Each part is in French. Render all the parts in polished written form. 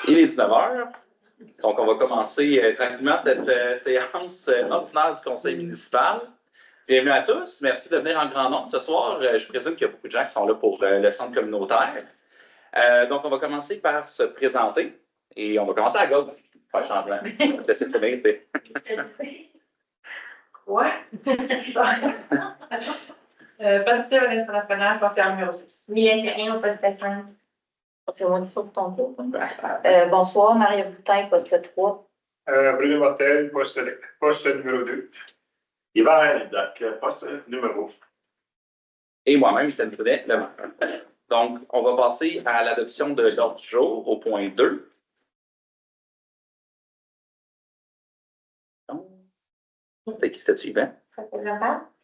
Il est 19 h. Donc, on va commencer tranquillement cette séance ordinaire du conseil municipal. Bienvenue à tous. Merci de venir en grand nombre ce soir. Je présume qu'il y a beaucoup de gens qui sont là pour le centre communautaire. Donc, on va commencer par se présenter. Et on va commencer à gauche. Pas de changement. Laissez te mériter. Ouais. Patricia Vanessa Lafrenière, conseillère numéro 6. Mylène Perrin, au poste 5. C'est moi qui faut ton tour. Bonsoir, Maria Boutin, poste 3. Bruno Martel, poste numéro 2. Yvan Doc, poste numéro. Et moi-même, Michel Brudet, le maire. Donc, on va passer à l'adoption de l'ordre du jour au point 2. C'est qui c'est suivant?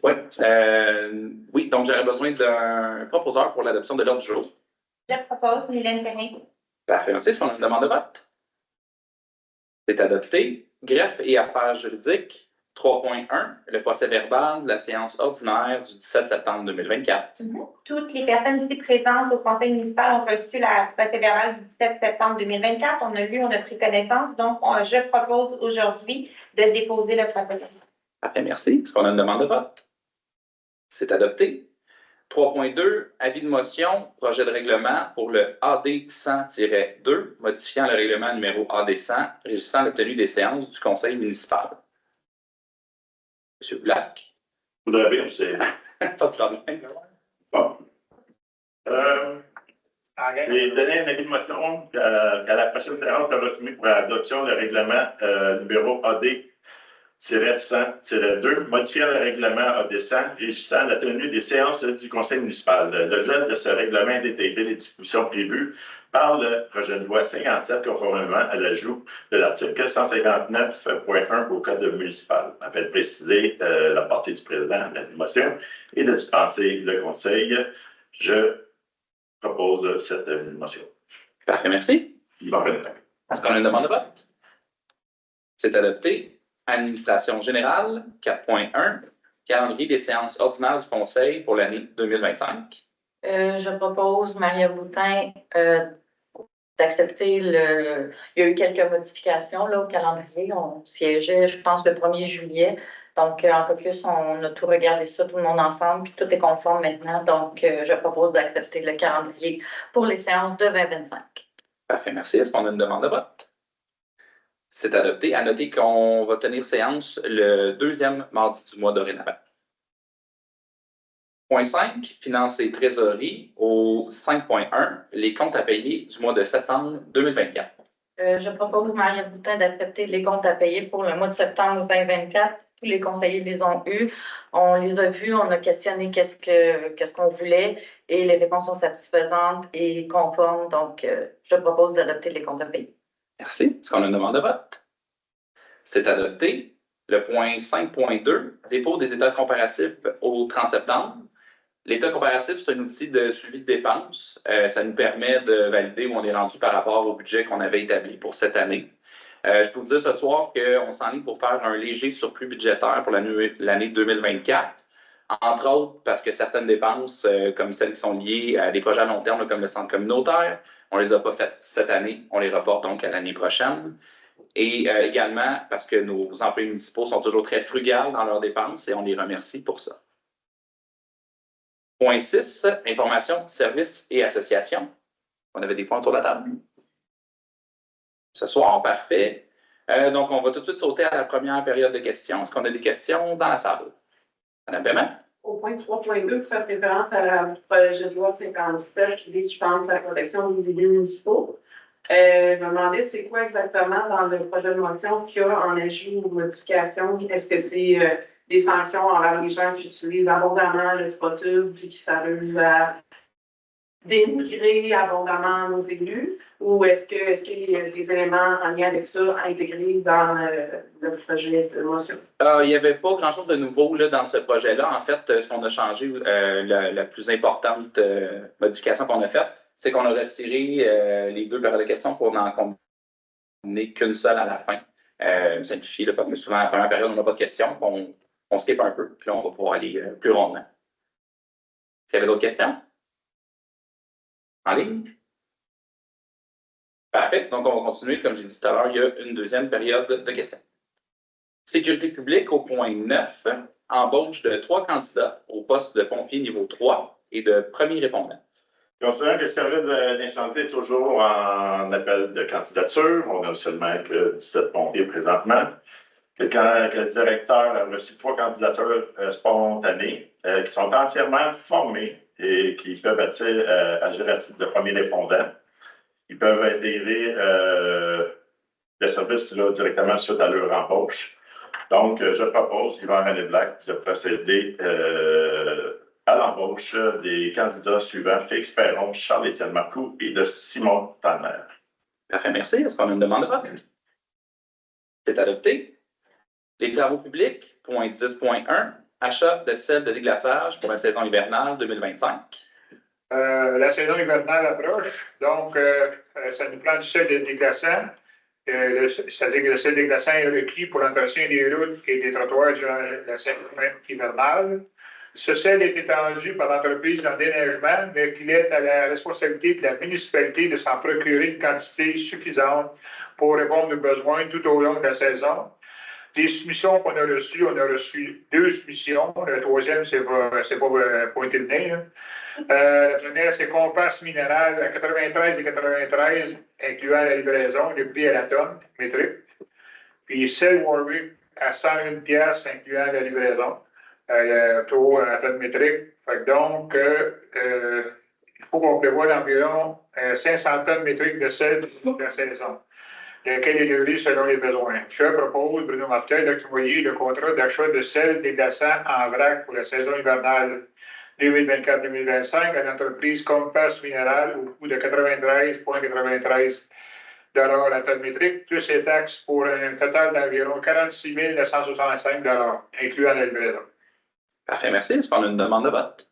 Oui. Oui, donc j'aurais besoin d'un proposeur pour l'adoption de l'ordre du jour. Je propose Mylène Perrin. Parfait. Merci. Est-ce qu'on a une demande de vote? C'est adopté. Greffe et affaires juridiques. 3.1. Le procès verbal de la séance ordinaire du 17 septembre 2024. Toutes les personnes ici présentes au conseil municipal ont reçu la procès verbal du 17 septembre 2024. On a lu, on a pris connaissance. Donc, je propose aujourd'hui de déposer le procès verbal. Parfait, merci. Est-ce qu'on a une demande de vote? C'est adopté. 3.2, avis de motion, projet de règlement pour le AD 100-2, modifiant le règlement numéro AD 100, régissant la tenue des séances du conseil municipal. Monsieur Black. Je voudrais bien, c'est. Pas de problème. Bon. J'ai donné un avis de motion qu'à la prochaine séance, on va soumettre pour l'adoption le règlement numéro AD 100-2, modifiant le règlement AD 100 régissant la tenue des séances du conseil municipal. L'objet de ce règlement est d'intégrer les dispositions prévues par le projet de loi 57 conformément à l'ajout de l'article 159.1 au code municipal. On appelle préciser la portée du président de la motion et de dispenser le conseil. Je propose cette motion. Parfait, merci. Est-ce qu'on a une demande de vote? C'est adopté. Administration générale, 4.1, calendrier des séances ordinaires du Conseil pour l'année 2025. Je propose, Maria Boutin, d'accepter le... Il y a eu quelques modifications là, au calendrier. On siégeait, je pense, le 1er juillet. Donc, en caucus, on a tout regardé ça, tout le monde ensemble, puis tout est conforme maintenant. Donc, je propose d'accepter le calendrier pour les séances de 2025. Parfait, merci. Est-ce qu'on a une demande de vote? C'est adopté. À noter qu'on va tenir séance le 2e mardi du mois dorénavant. Point 5, finances et trésorerie. Au 5.1, les comptes à payer du mois de septembre 2024. Je propose, Maria Boutin, d'accepter les comptes à payer pour le mois de septembre 2024. Tous les conseillers les ont eus. On les a vus, on a questionné qu'est-ce qu'on voulait et les réponses sont satisfaisantes et conformes. Donc, je propose d'adopter les comptes à payer. Merci. Est-ce qu'on a une demande de vote? C'est adopté. Le point 5.2, dépôt des états comparatifs au 30 septembre. L'état comparatif, c'est un outil de suivi de dépenses. Ça nous permet de valider où on est rendu par rapport au budget qu'on avait établi pour cette année. Je peux vous dire ce soir qu'on s'enligne pour faire un léger surplus budgétaire pour l'année 2024. Entre autres, parce que certaines dépenses, comme celles qui sont liées à des projets à long terme, comme le centre communautaire, on ne les a pas faites cette année, on les reporte donc à l'année prochaine. Et également parce que nos employés municipaux sont toujours très frugales dans leurs dépenses et on les remercie pour ça. Point 6, information, services et associations. On avait des points autour de la table. Ce soir, parfait. Donc, on va tout de suite sauter à la première période de questions. Est-ce qu'on a des questions dans la salle? Madame Béman? Au point 3.2, vous faites référence à la projet de loi 57 qui vise, je pense, la protection des élus municipaux. Je me demandais, c'est quoi exactement dans le projet de motion qu'il y a en ajout ou modification? Est-ce que c'est des sanctions envers les gens qui utilisent abondamment le Spotub et qui s'amusent à dénigrer abondamment nos élus? Ou est-ce qu'il y a des éléments en lien avec ça à intégrer dans le projet de motion? Il n'y avait pas grand-chose de nouveau là, dans ce projet-là. En fait, ce qu'on a changé, la plus importante modification qu'on a faite, c'est qu'on a retiré les 2 périodes de questions pour n'en combiner qu'une seule à la fin. Simplifier, là, parce que souvent, à la première période, on n'a pas de questions, on skip un peu, puis là, on va pouvoir aller plus rondement. Est-ce qu'il y avait d'autres questions? En ligne? Parfait. Donc, on va continuer. Comme j'ai dit tout à l'heure, il y a une deuxième période de questions. Sécurité publique, au point 9, embauche de 3 candidats au poste de pompier niveau 3 et de premier répondant. Considérant que le service d'incendie est toujours en appel de candidature, on n'a seulement que 17 pompiers présentement. Que le directeur a reçu 3 candidatures spontanées qui sont entièrement formées et qui peuvent agir à titre de premier répondant. Ils peuvent intégrer le service là, directement suite à leur embauche. Donc, je propose, Yvan René Black, de procéder à l'embauche des candidats suivants, Félix Perron, Charles-Étienne Marcoux et de Simon Tanner. Parfait, merci. Est-ce qu'on a une demande de vote? C'est adopté. Les travaux publics, point 10.1, achat de sel de déglaçage pour la saison hivernale 2025. La saison hivernale approche, donc ça nous prend du sel de déglaçant. C'est-à-dire que le sel déglaçant est requis pour l'entretien des routes et des trottoirs durant la saison hivernale. Ce sel est étendu par l'entreprise en déneigement, mais qu'il est à la responsabilité de la municipalité de s'en procurer une quantité suffisante pour répondre aux besoins tout au long de la saison. Les soumissions qu'on a reçues, on a reçu 2 soumissions. La troisième, c'est pas pointé de nez. La première, c'est Compass Minéral à 93 et 93, incluant la livraison, le prix à la tonne métrique. Puis Cell Warwick à 101 pièces, incluant la livraison, le taux à la tonne métrique. Donc, il faut qu'on prévoie environ 500 tonnes métriques de sel pour la saison, lequel est livré selon les besoins. Je propose, Bruno Martel, d'octroyer le contrat d'achat de sel déglaçant en vrac pour la saison hivernale 2024-2025 à l'entreprise Compass Minéral au coût de 93,93 $ la tonne métrique, plus les taxes pour un total d'environ 46 965 $, incluant la livraison. Parfait, merci. Est-ce qu'on a une demande de vote?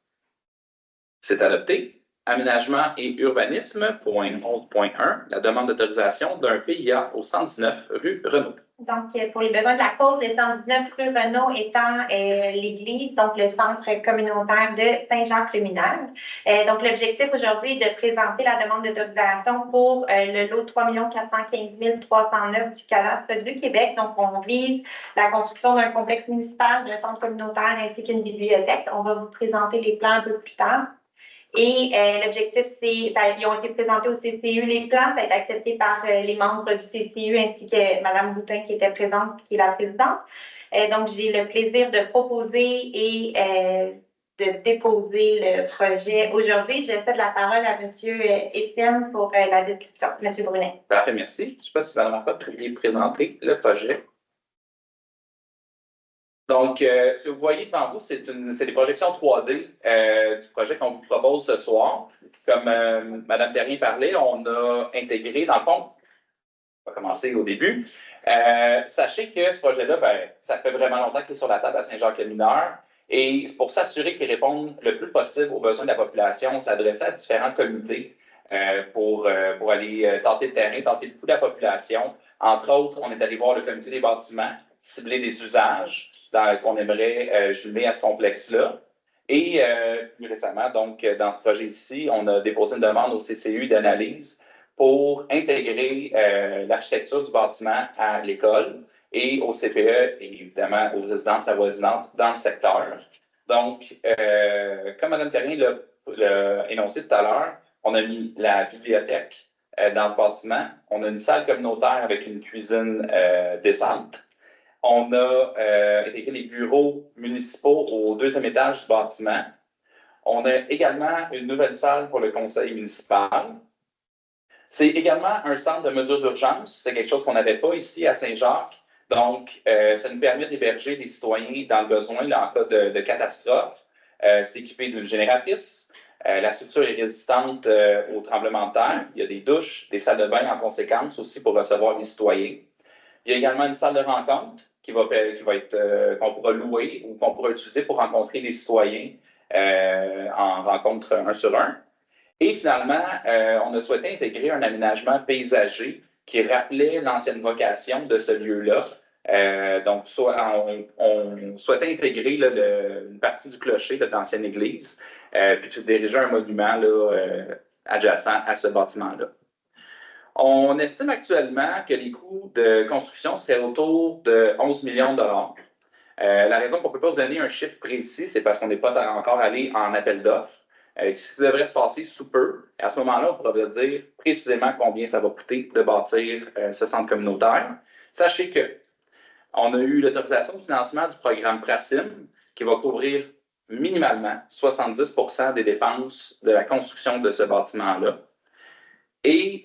C'est adopté. Aménagement et urbanisme, point 11.1, la demande d'autorisation d'un PIA au 119 rue Renault. Donc, pour les besoins de la cause, le 119 rue Renault étant l'église, donc le centre communautaire de Saint-Jacques-le-Mineur. Donc, l'objectif aujourd'hui est de présenter la demande d'autorisation pour le lot 3 415 309 du cadastre du Québec. Donc, on vise la construction d'un complexe municipal, d'un centre communautaire ainsi qu'une bibliothèque. On va vous présenter les plans un peu plus tard. Et l'objectif, c'est, ils ont été présentés au CCU, les plans, ça a été accepté par les membres du CCU ainsi que Mme Boutin qui était présente, qui est la présidente. Donc, j'ai le plaisir de proposer et de déposer le projet aujourd'hui. Je cède la parole à M. Étienne pour la description. M. Brunet. Parfait, merci. Je ne sais pas si Mme Marcotte pourrait présenter le projet. Donc, ce que vous voyez devant vous, c'est des projections 3D du projet qu'on vous propose ce soir. Comme Mme Terrien parlait, on a intégré, dans le fond, on va commencer au début. Sachez que ce projet-là, ça fait vraiment longtemps qu'il est sur la table à Saint-Jacques-le-Mineur. Et pour s'assurer qu'il réponde le plus possible aux besoins de la population, on s'adressait à différents comités pour aller tenter le terrain, tenter le pouls de la population. Entre autres, on est allé voir le comité des bâtiments, cibler des usages qu'on aimerait jumeler à ce complexe-là. Et plus récemment, donc, dans ce projet ici, on a déposé une demande au CCU d'analyse pour intégrer l'architecture du bâtiment à l'école et au CPE et évidemment aux résidences avoisinantes dans le secteur. Donc, comme Mme Terrien l'a énoncé tout à l'heure, on a mis la bibliothèque dans le bâtiment. On a une salle communautaire avec une cuisine décente. On a intégré les bureaux municipaux au 2e étage du bâtiment. On a également une nouvelle salle pour le conseil municipal. C'est également un centre de mesure d'urgence. C'est quelque chose qu'on n'avait pas ici à Saint-Jacques. Donc, ça nous permet d'héberger les citoyens dans le besoin là, en cas de catastrophe. C'est équipé d'une génératrice. La structure est résistante au tremblement de terre. Il y a des douches, des salles de bain en conséquence aussi pour recevoir les citoyens. Il y a également une salle de rencontre qu'on pourra louer ou qu'on pourra utiliser pour rencontrer les citoyens en rencontre 1 sur 1. Et finalement, on a souhaité intégrer un aménagement paysager qui rappelait l'ancienne vocation de ce lieu-là. Donc, on souhaitait intégrer là, une partie du clocher de l'ancienne église, puis diriger un monument là, adjacent à ce bâtiment-là. On estime actuellement que les coûts de construction seraient autour de 11 millions de dollars. La raison qu'on ne peut pas vous donner un chiffre précis, c'est parce qu'on n'est pas encore allé en appel d'offres. Ce qui devrait se passer sous peu. À ce moment-là, on pourra vous dire précisément combien ça va coûter de bâtir ce centre communautaire. Sachez qu'on a eu l'autorisation de financement du programme PRACIM qui va couvrir minimalement 70% des dépenses de la construction de ce bâtiment-là. Et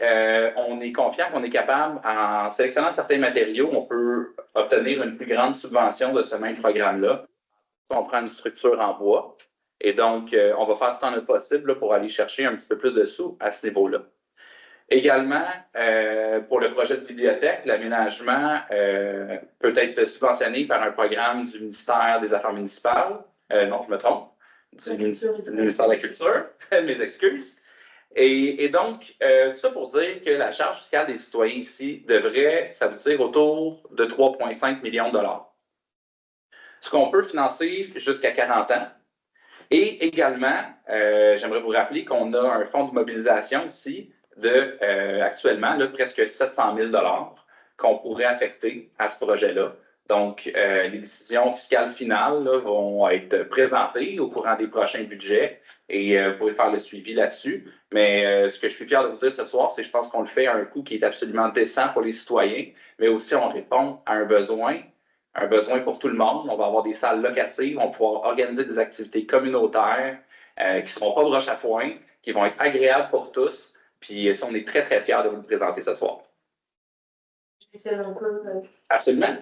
on est confiant qu'on est capable, en sélectionnant certains matériaux, on peut obtenir une plus grande subvention de ce même programme-là. On prend une structure en bois. Et donc, on va faire tout notre possible là, pour aller chercher un petit peu plus de sous à ce niveau-là. Également, pour le projet de bibliothèque, l'aménagement peut être subventionné par un programme du ministère des Affaires municipales. Non, je me trompe. Du ministère de la Culture. Mes excuses. Et donc, tout ça pour dire que la charge fiscale des citoyens ici devrait s'aboutir autour de 3,5 millions de dollars. Ce qu'on peut financer jusqu'à 40 ans. Et également, j'aimerais vous rappeler qu'on a un fonds de mobilisation aussi de, actuellement, là, presque 700 000 $ qu'on pourrait affecter à ce projet-là. Donc, les décisions fiscales finales là, vont être présentées au courant des prochains budgets et vous pourrez faire le suivi là-dessus. Mais ce que je suis fier de vous dire ce soir, c'est que je pense qu'on le fait à un coût qui est absolument décent pour les citoyens, mais aussi on répond à un besoin pour tout le monde. On va avoir des salles locatives, on va pouvoir organiser des activités communautaires qui ne seront pas broche à foin, qui vont être agréables pour tous. Puis ça, on est très, très fiers de vous le présenter ce soir. Absolument.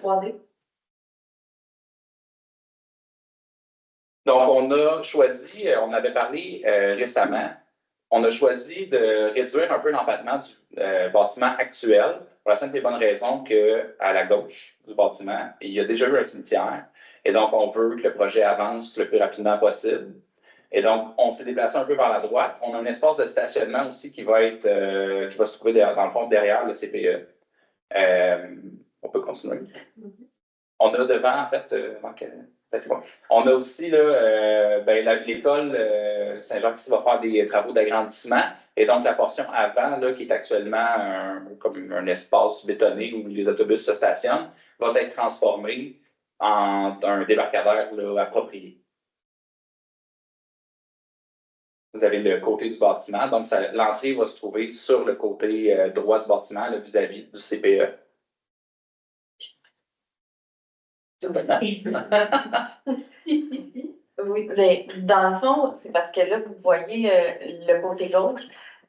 Donc, on a choisi, on avait parlé récemment, on a choisi de réduire un peu l'empattement du bâtiment actuel pour la simple et bonne raison qu'à la gauche du bâtiment, il y a déjà eu un cimetière. Et donc, on veut que le projet avance le plus rapidement possible. Et donc, on s'est déplacé un peu vers la droite. On a un espace de stationnement aussi qui va se trouver dans le fond derrière le CPE. On peut continuer. On a devant, en fait, on a aussi l'école Saint-Jacques qui va faire des travaux d'agrandissement. Et donc, la portion avant, là, qui est actuellement comme un espace bétonné où les autobus se stationnent, va être transformée en un débarcadère là, approprié. Vous avez le côté du bâtiment. Donc, l'entrée va se trouver sur le côté droit du bâtiment, vis-à-vis du CPE. Oui, mais dans le fond, c'est parce que là, vous voyez le côté gauche.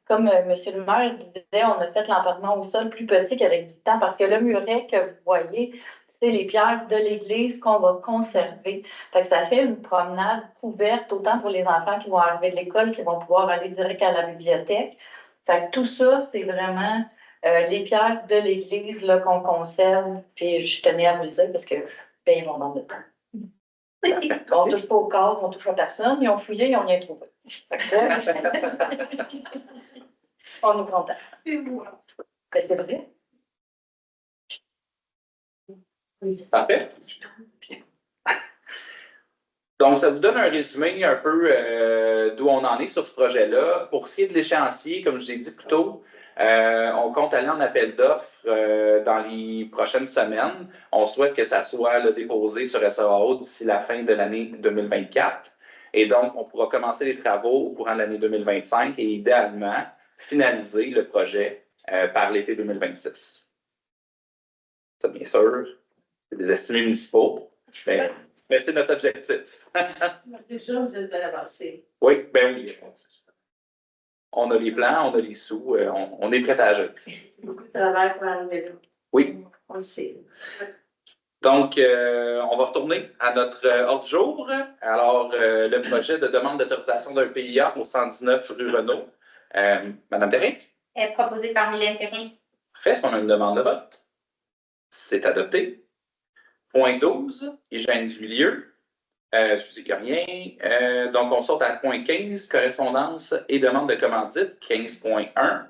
Comme M. le maire disait, on a fait l'empattement au sol plus petit qu'avec du temps parce que le muret que vous voyez, c'est les pierres de l'église qu'on va conserver. Fait que ça fait une promenade couverte autant pour les enfants qui vont arriver de l'école, qui vont pouvoir aller direct à la bibliothèque. Fait que tout ça, c'est vraiment les pierres de l'église là, qu'on conserve. Puis je tenais à vous le dire parce que paye mon nombre de temps. On ne touche pas au corps, on ne touche à personne. Ils ont fouillé, ils n'ont rien trouvé. On nous contacte. Ben, c'est vrai. Parfait. Donc, ça vous donne un résumé un peu d'où on en est sur ce projet-là. Pour ce qui est de l'échéancier, comme je l'ai dit plus tôt, on compte aller en appel d'offres dans les prochaines semaines. On souhaite que ça soit là, déposé sur SAO d'ici la fin de l'année 2024. Et donc, on pourra commencer les travaux au courant de l'année 2025 et idéalement finaliser le projet par l'été 2026. Ça, bien sûr, c'est des estimés municipaux, mais c'est notre objectif. Déjà, vous êtes avancé. Oui, ben oui. On a les plans, on a les sous, on est prêt à agir. Beaucoup de travail pour arriver là. Oui. On le sait. Donc, on va retourner à notre ordre du jour. Alors, le projet de demande d'autorisation d'un PIA au 119 rue Renault. Madame Thérin? Est proposé par Mylène Thérin. Parfait, si on a une demande de vote. C'est adopté. Point 12, hygiène du milieu. Excusez, qu'il n'y a rien. Donc, on saute à point 15, correspondance et demande de commandite, 15.1.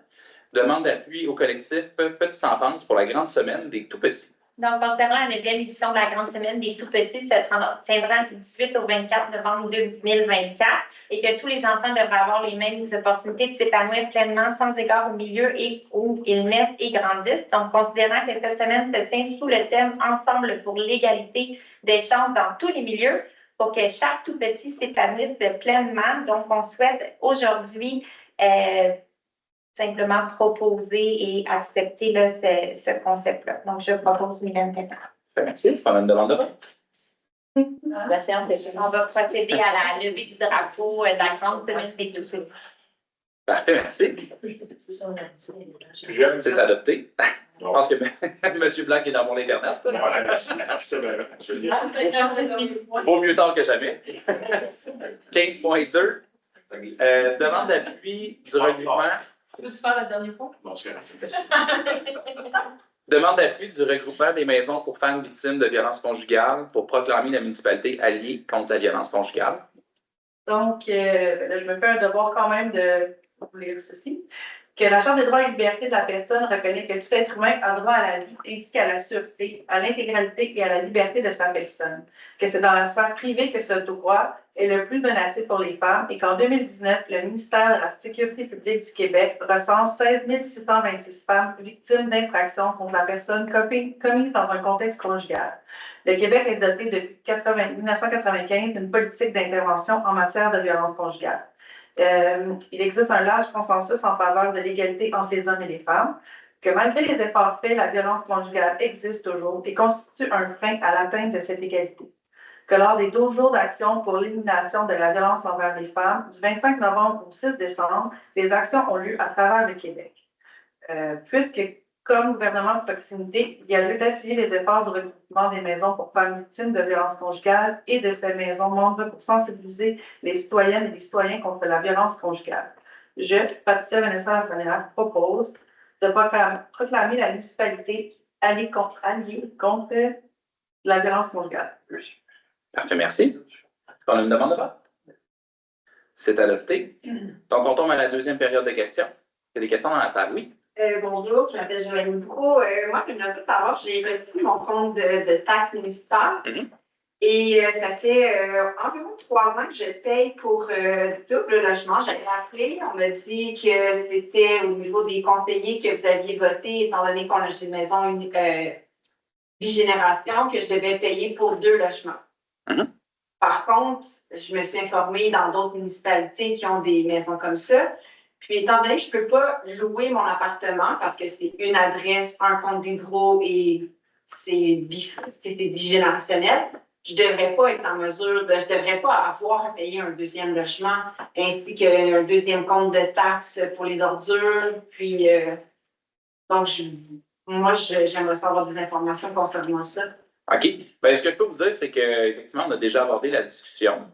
Demande d'appui au collectif Petite Enfance pour la grande semaine des tout-petits. Donc, concernant la 9e édition de la Grande Semaine des Tout-Petits, se tiendra du 18 au 24 novembre 2024 et que tous les enfants devraient avoir les mêmes opportunités de s'épanouir pleinement sans égard au milieu et où ils naissent et grandissent. Donc, considérant que cette semaine se tient sous le thème Ensemble pour l'égalité des chances dans tous les milieux, pour que chaque tout-petit s'épanouisse pleinement. Donc, on souhaite aujourd'hui simplement proposer et accepter là, ce concept-là. Donc, je propose Mylène Pétard. Merci. Est-ce qu'on a une demande de vote? La séance est finie. On va procéder à la levée du drapeau de la Grande Semaine des Tout-Petits. Parfait, merci. C'est adopté. Je pense que M. Blanc est dans mon Internet. Voilà, merci, Julie. Vaut mieux tard que jamais. 15.2. Demande d'appui du regroupement. Peux-tu faire le dernier point? Bon, c'est Demande d'appui du regroupement des maisons pour femmes victimes de violences conjugales pour proclamer la municipalité alliée contre la violence conjugale. Donc, là, je me fais un devoir quand même de vous lire ceci. Que la Charte des droits et libertés de la personne reconnaît que tout être humain a droit à la vie ainsi qu'à la sûreté, à l'intégralité et à la liberté de sa personne. Que c'est dans la sphère privée que ce droit est le plus menacé pour les femmes et qu'en 2019, le ministère de la Sécurité publique du Québec recense 16 626 femmes victimes d'infractions contre la personne commises dans un contexte conjugal. Le Québec est doté depuis 1995 d'une politique d'intervention en matière de violence conjugale. Il existe un large consensus en faveur de l'égalité entre les hommes et les femmes, que malgré les efforts faits, la violence conjugale existe toujours et constitue un frein à l'atteinte de cette égalité. Que lors des 12 jours d'action pour l'élimination de la violence envers les femmes, du 25 novembre au 6 décembre, des actions ont lieu à travers le Québec. Puisque, comme gouvernement de proximité, il y a lieu d'appuyer les efforts du regroupement des maisons pour femmes victimes de violences conjugales et de ces maisons membres pour sensibiliser les citoyennes et les citoyens contre la violence conjugale. Je, Patricia Vanessa Lafrenière, propose de proclamer la municipalité alliée contre la violence conjugale. Parfait, merci. Est-ce qu'on a une demande de vote? C'est adopté. Donc, on tombe à la deuxième période de questions. Il y a des questions dans la table, oui? Bonjour, je m'appelle Joëlle Bourreau. Moi, je me tout savoir, j'ai reçu mon compte de taxes municipales. Et ça fait environ 3 ans que je paye pour double logement. J'avais appelé, on m'a dit que c'était au niveau des conseillers que vous aviez voté, étant donné qu'on a une maison bigénération, que je devais payer pour 2 logements. Par contre, je me suis informée dans d'autres municipalités qui ont des maisons comme ça. Puis, étant donné que je ne peux pas louer mon appartement parce que c'est une adresse, un compte d'hydro et c'est bigénérationnel, je ne devrais pas être en mesure je ne devrais pas avoir à payer un deuxième logement ainsi qu'un deuxième compte de taxes pour les ordures. Puis, donc, j'aimerais savoir des informations concernant ça. OK. Bien, ce que je peux vous dire, c'est qu'effectivement, on a déjà abordé la discussion.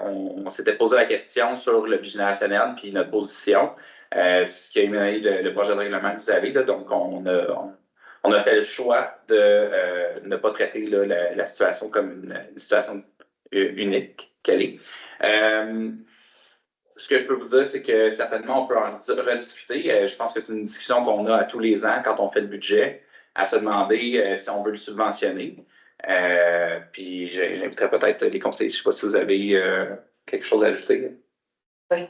On s'était posé la question sur le bigénérationnel puis notre position, ce qui a mené le projet de règlement que vous avez. Là, donc, on a fait le choix de ne pas traiter là, la situation comme une situation unique qu'elle est. Ce que je peux vous dire, c'est que certainement, on peut en rediscuter. Je pense que c'est une discussion qu'on a à tous les ans quand on fait le budget, à se demander si on veut le subventionner. Puis j'inviterais peut-être les conseillers, je ne sais pas si vous avez quelque chose à ajouter. Oui,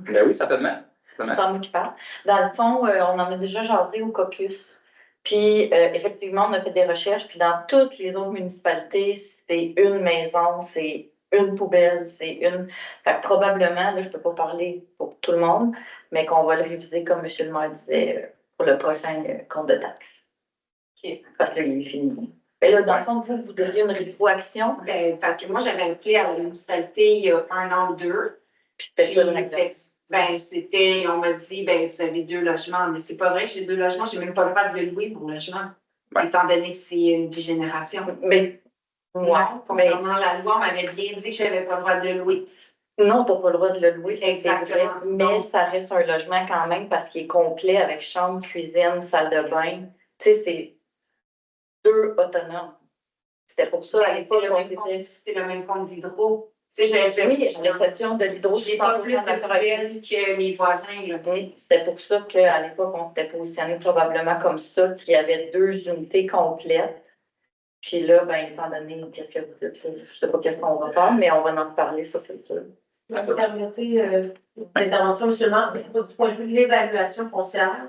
Ben oui, certainement. C'est moi qui parle. Dans le fond, on en a déjà jasé au caucus. Puis effectivement, on a fait des recherches. Puis dans toutes les autres municipalités, c'est une maison, c'est une poubelle, c'est une. Fait que probablement, là, je ne peux pas parler pour tout le monde, mais qu'on va le réviser, comme M. le maire disait, pour le prochain compte de taxes. Parce qu'il est fini. Et là, dans le fond, vous voudriez une rétroaction? Parce que moi, j'avais appelé à la municipalité il y a 1 an ou 2. Puis on m'a dit, vous avez 2 logements. Mais c'est pas vrai que j'ai 2 logements. J'ai même pas le droit de le louer, mon logement. Ouais. Étant donné que c'est une bigénération. Mais, non, concernant la loi, on m'avait bien dit que je n'avais pas le droit de le louer. Non, tu n'as pas le droit de le louer. Exactement. Mais ça reste un logement quand même parce qu'il est complet avec chambre, cuisine, salle de bain. Tu sais, c'est 2 autonomes. C'était pour ça, à l'époque, c'est le même compte d'hydro. Tu sais, Oui, à l'exception de l'hydro, j'ai pas plus de nouvelles que mes voisins, là. c'est pour ça qu'à l'époque, on s'était positionné probablement comme ça, qu'il y avait 2 unités complètes. Puis là, ben, étant donné, qu'est-ce que vous dites, je ne sais pas qu'est-ce qu'on va faire, mais on va en reparler, ça, c'est sûr. Si vous permettez l'intervention, M. le maire, du point de vue de l'évaluation foncière,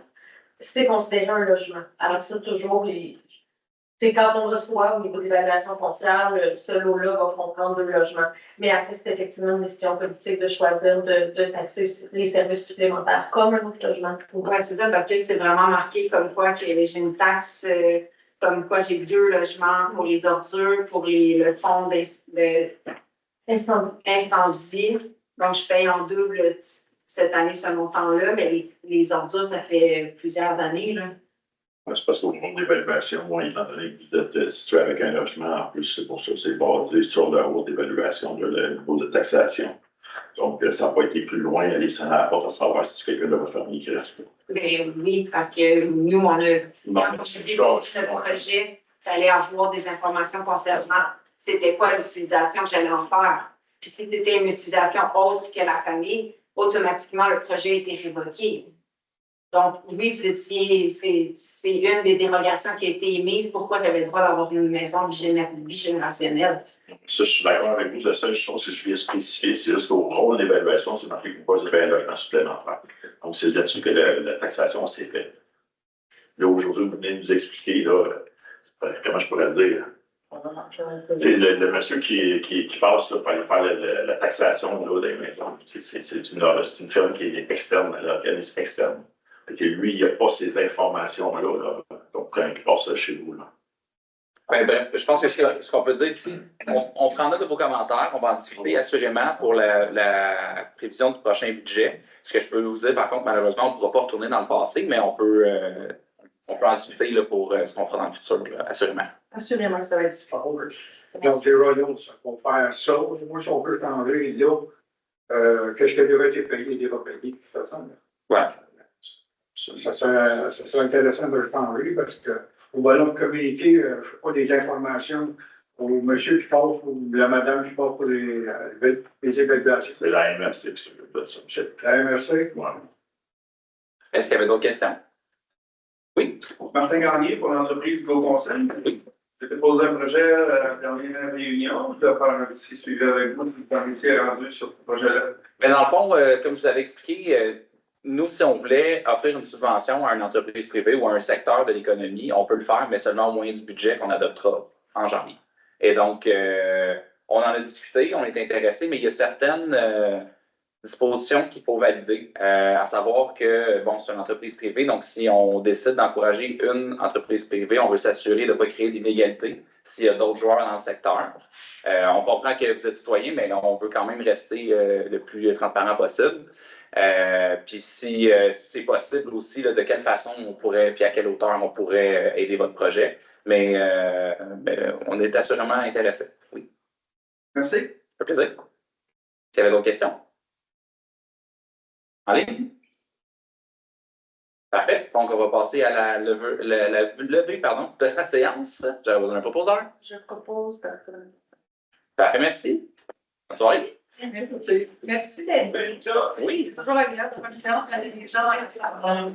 c'est considéré un logement. Alors ça, toujours, c'est quand on reçoit au niveau de l'évaluation foncière, ce lot-là va comprendre 2 logements. Mais après, c'est effectivement une décision politique de choisir de taxer les services supplémentaires comme un autre logement. Oui, c'est ça, parce que c'est vraiment marqué comme quoi que j'ai une taxe, comme quoi j'ai 2 logements pour les ordures, pour le fonds incendie. Donc, je paye en double cette année ce montant-là, mais les ordures, ça fait plusieurs années, là. C'est parce qu'au niveau de l'évaluation, moi, étant donné que vous êtes situé avec un logement, en plus, c'est pour ça que c'est basé sur le haut d'évaluation de le niveau de taxation. Donc, ça n'a pas été plus loin, aller sur la porte à savoir si quelqu'un de votre famille qui reste. Ben oui, parce que nous, on a, quand j'ai déposé le projet, il fallait avoir des informations concernant c'était quoi l'utilisation que j'allais en faire. Puis si c'était une utilisation autre que la famille, automatiquement, le projet a été révoqué. Donc, oui, vous étiez, c'est une des dérogations qui a été émise. Pourquoi j'avais le droit d'avoir une maison bigénérationnelle? Ça, je suis d'accord avec vous. La seule chose que je viens spécifier, c'est juste qu'au rôle d'évaluation, c'est marqué que vous avez un logement supplémentaire. Donc, c'est là-dessus que la taxation s'est faite. Là, aujourd'hui, vous venez de nous expliquer, là, comment je pourrais dire, c'est le monsieur qui passe là, pour aller faire la taxation là, des maisons. C'est une firme qui est externe, un organisme externe. Et que lui, il n'a pas ces informations-là. Donc, quand il passe ça chez vous. Là. Ben, je pense que ce qu'on peut dire ici, on prend note de vos commentaires, on va en discuter assurément pour la prévision du prochain budget. Ce que je peux vous dire, par contre, malheureusement, on ne pourra pas retourner dans le passé, mais on peut en discuter là, pour ce qu'on fera dans le futur, là, assurément. Assurément que ça va être disponible. Donc, les royaumes, on va faire ça. Moi, si on peut changer, là, qu'est-ce qui devrait être payé, il devra payer de toute façon. Ouais. Ça serait intéressant de le changer parce qu'on va leur communiquer, je ne sais pas, des informations au monsieur qui passe ou la madame qui passe pour les évaluations. C'est la MRC qui s'occupe de ça, Michel. La MRC? Ouais. Est-ce qu'il y avait d'autres questions? Oui. Martin Garnier pour l'entreprise Go Conseil. Oui. J'ai déposé un projet à la dernière réunion. Je dois faire un petit suivi avec vous. Vous en étiez rendu sur ce projet-là. Mais dans le fond, comme je vous avais expliqué, nous, si on voulait offrir une subvention à une entreprise privée ou à un secteur de l'économie, on peut le faire, mais seulement au moyen du budget qu'on adoptera en janvier. Et donc, on en a discuté, on est intéressé, mais il y a certaines dispositions qu'il faut valider, à savoir que, bon, c'est une entreprise privée, donc si on décide d'encourager une entreprise privée, on veut s'assurer de ne pas créer d'inégalités s'il y a d'autres joueurs dans le secteur. On comprend que vous êtes citoyen, mais on veut quand même rester le plus transparent possible. Puis si c'est possible aussi, là, de quelle façon on pourrait, puis à quelle hauteur on pourrait aider votre projet. Mais on est assurément intéressé. Oui. Merci. Ça fait plaisir. S'il y avait d'autres questions? En ligne? Parfait. Donc, on va passer à la levée de la séance. J'aurais besoin d'un proposeur. Je propose personne. Parfait, merci. Bonne soirée. Merci d'être venu. Oui. C'est toujours agréable de faire une séance avec les gens dans la salle.